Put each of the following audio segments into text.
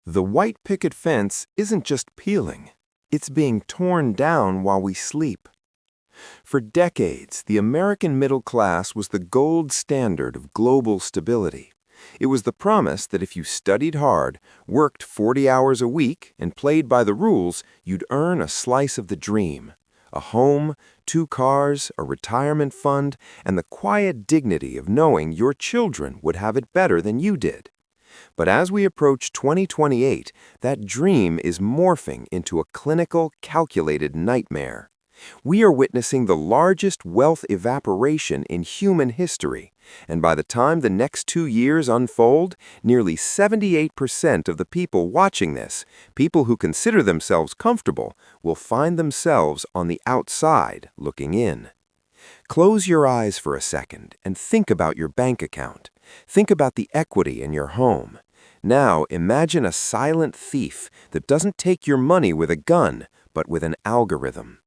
The white picket fence isn't just peeling, it's being torn down while we sleep. For decades, the American middle class was the gold standard of global stability. It was the promise that if you studied hard, worked 40 hours a week, and played by the rules, you'd earn a slice of the dream. A home, 2 cars, a retirement fund, and the quiet dignity of knowing your children would have it better than you did. But as we approach 2028, that dream is morphing into a clinical, calculated nightmare. We are witnessing the largest wealth evaporation in human history, and by the time the next 2 years unfold, nearly 78% of the people watching this, people who consider themselves comfortable, will find themselves on the outside looking in. Close your eyes for a second and think about your bank account. Think about the equity in your home. Now imagine a silent thief that doesn't take your money with a gun, but with an algorithm.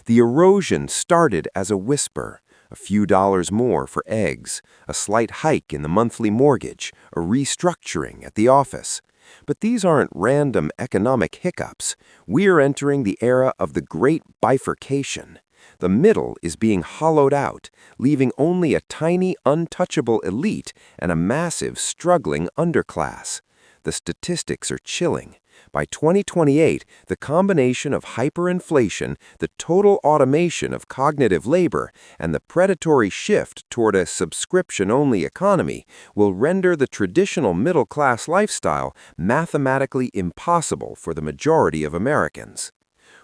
The erosion started as a whisper, a few dollars more for eggs, a slight hike in the monthly mortgage, a restructuring at the office. But these aren't random economic hiccups. We're entering the era of the great bifurcation. The middle is being hollowed out, leaving only a tiny, untouchable elite and a massive, struggling underclass. The statistics are chilling. By 2028, the combination of hyperinflation, the total automation of cognitive labor, and the predatory shift toward a subscription-only economy will render the traditional middle-class lifestyle mathematically impossible for the majority of Americans.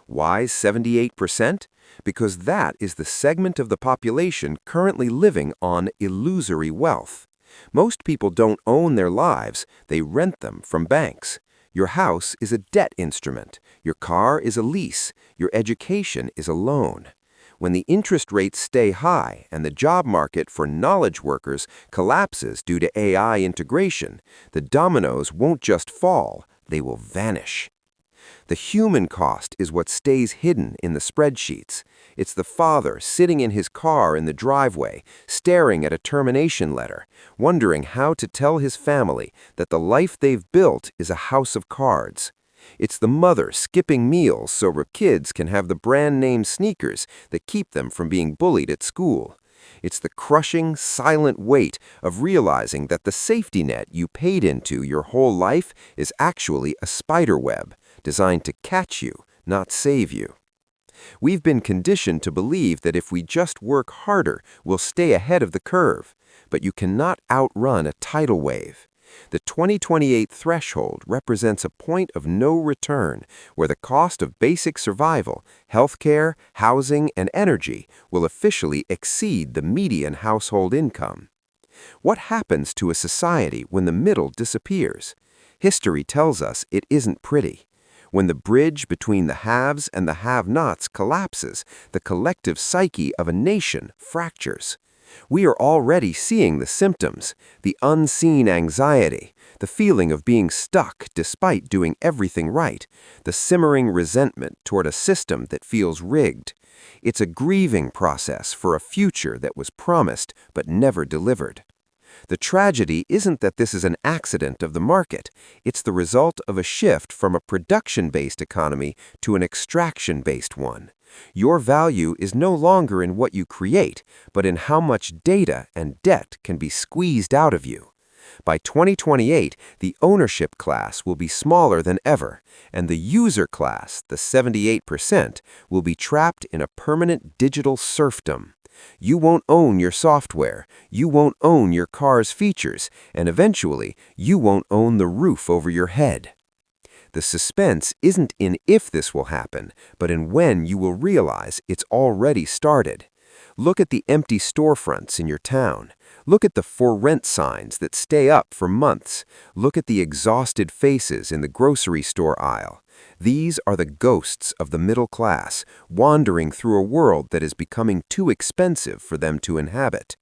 Why 78%? Because that is the segment of the population currently living on illusory wealth. Most people don't own their lives, they rent them from banks. Your house is a debt instrument, your car is a lease, your education is a loan. When the interest rates stay high and the job market for knowledge workers collapses due to AI integration, the dominoes won't just fall, they will vanish. The human cost is what stays hidden in the spreadsheets. It's the father sitting in his car in the driveway, staring at a termination letter, wondering how to tell his family that the life they've built is a house of cards. It's the mother skipping meals so her kids can have the brand-name sneakers that keep them from being bullied at school. It's the crushing, silent weight of realizing that the safety net you paid into your whole life is actually a spider web, designed to catch you, not save you. We've been conditioned to believe that if we just work harder, we'll stay ahead of the curve. But you cannot outrun a tidal wave. The 2028 threshold represents a point of no return where the cost of basic survival, healthcare, housing, and energy will officially exceed the median household income. What happens to a society when the middle disappears? History tells us it isn't pretty. When the bridge between the haves and the have-nots collapses, the collective psyche of a nation fractures. We are already seeing the symptoms, the unseen anxiety, the feeling of being stuck despite doing everything right, the simmering resentment toward a system that feels rigged. It's a grieving process for a future that was promised but never delivered. The tragedy isn't that this is an accident of the market. It's the result of a shift from a production-based economy to an extraction-based one. Your value is no longer in what you create, but in how much data and debt can be squeezed out of you. By 2028, the ownership class will be smaller than ever, and the user class, the 78%, will be trapped in a permanent digital serfdom. You won't own your software, you won't own your car's features, and eventually, you won't own the roof over your head. The suspense isn't in if this will happen, but in when you will realize it's already started. Look at the empty storefronts in your town. Look at the for rent signs that stay up for months. Look at the exhausted faces in the grocery store aisle. These are the ghosts of the middle class, wandering through a world that is becoming too expensive for them to inhabit.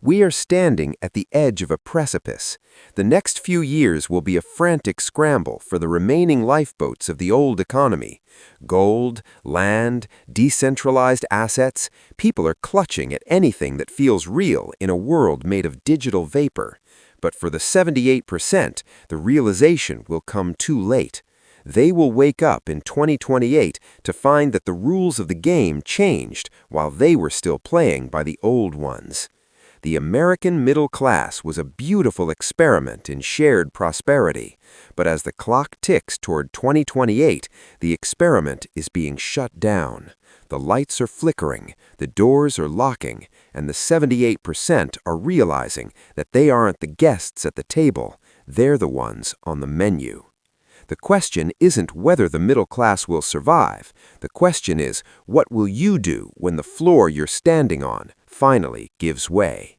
We are standing at the edge of a precipice. The next few years will be a frantic scramble for the remaining lifeboats of the old economy. Gold, land, decentralized assets, people are clutching at anything that feels real in a world made of digital vapor. But for the 78%, the realization will come too late. They will wake up in 2028 to find that the rules of the game changed while they were still playing by the old ones. The American middle class was a beautiful experiment in shared prosperity, but as the clock ticks toward 2028, the experiment is being shut down. The lights are flickering, the doors are locking, and the 78% are realizing that they aren't the guests at the table, they're the ones on the menu. The question isn't whether the middle class will survive. The question is, what will you do when the floor you're standing on finally gives way?